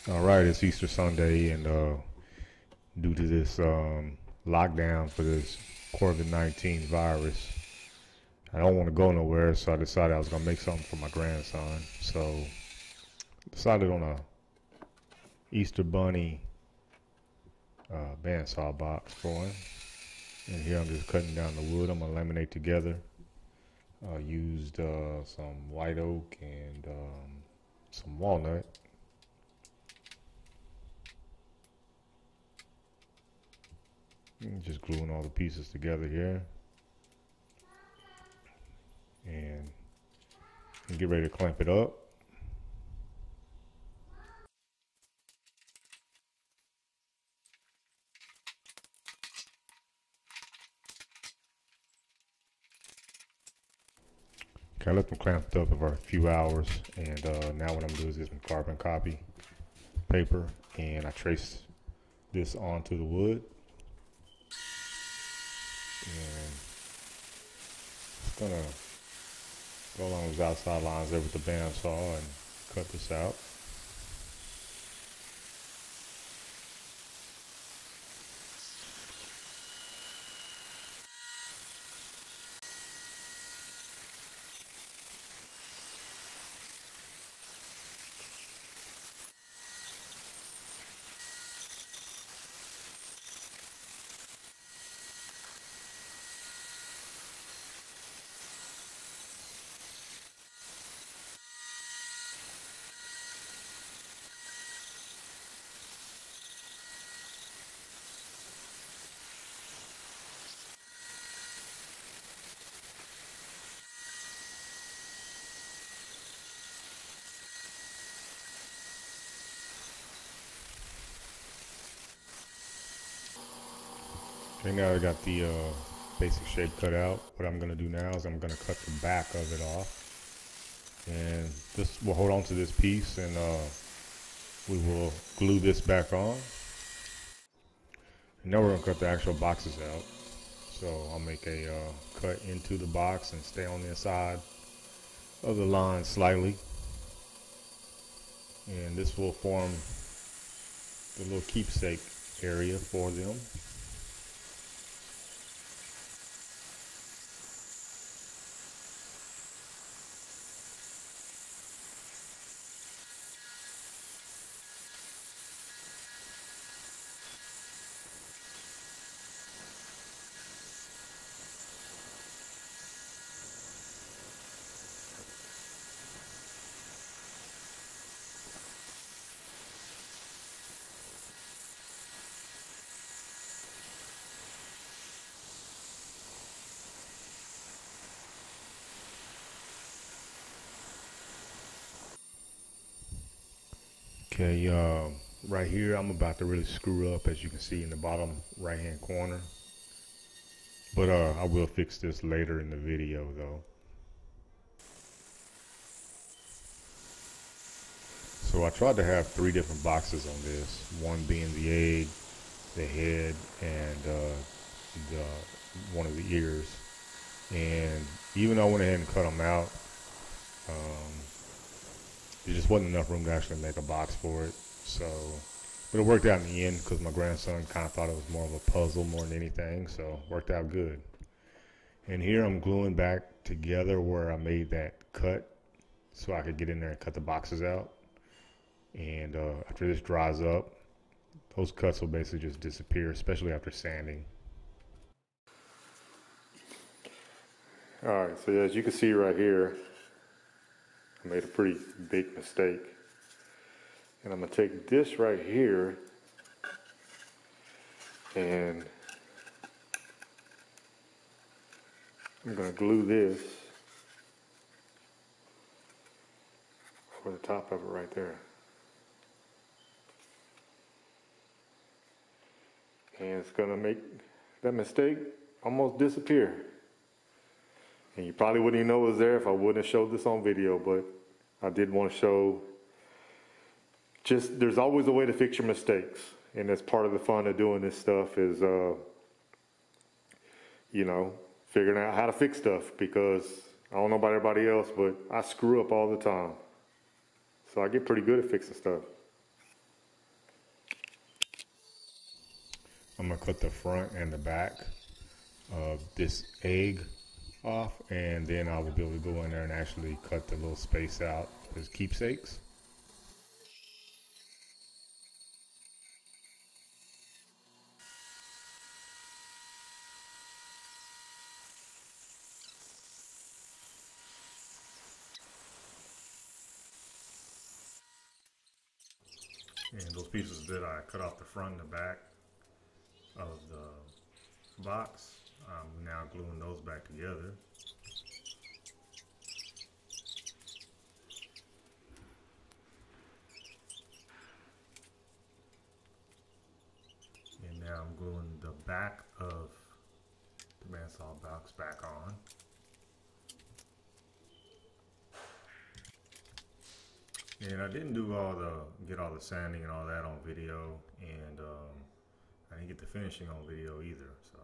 All right, it's Easter Sunday, and due to this lockdown for this COVID-19 virus, I don't want to go nowhere, so I decided I was going to make something for my grandson. So, decided on a Easter Bunny bandsaw box for him. And here I'm just cutting down the wood. I'm going to laminate together. Used some white oak and some walnut. Just gluing all the pieces together here, and get ready to clamp it up. Okay, I left them clamped up for a few hours, and now what I'm doing is get some carbon copy paper, and I trace this onto the wood, and it's gonna go along those outside lines there with the bandsaw and cut this out. Okay, now I got the basic shape cut out. What I'm gonna do now is I'm gonna cut the back of it off, and this will hold on to this piece, and we will glue this back on. And now we're gonna cut the actual boxes out. So I'll make a cut into the box and stay on the inside of the line slightly, and this will form the little keepsake area for them. Okay, right here I'm about to really screw up, as you can see in the bottom right hand corner, but I will fix this later in the video though. So I tried to have 3 different boxes on this, one being the egg, the head, and one of the ears. And even though I went ahead and cut them out, there just wasn't enough room to actually make a box for it. So, but it worked out in the end because my grandson kind of thought it was more of a puzzle more than anything, so it worked out good. And here I'm gluing back together where I made that cut so I could get in there and cut the boxes out. And after this dries up, those cuts will basically just disappear, especially after sanding. All right, so as you can see right here, I made a pretty big mistake. And I'm gonna take this right here and I'm gonna glue this for the top of it right there. And it's gonna make that mistake almost disappear. And you probably wouldn't even know it was there if I wouldn't have showed this on video, but I did want to show just there's always a way to fix your mistakes. And that's part of the fun of doing this stuff is, you know, figuring out how to fix stuff, because I don't know about everybody else, but I screw up all the time. So I get pretty good at fixing stuff. I'm gonna cut the front and the back of this egg off, and then I will be able to go in there and actually cut the little space out as keepsakes. And those pieces that I cut off the front and the back of the box, I'm now gluing those back together. And now I'm gluing the back of the bandsaw box back on. And I didn't do get all the sanding and all that on video, and I didn't get the finishing on video either. So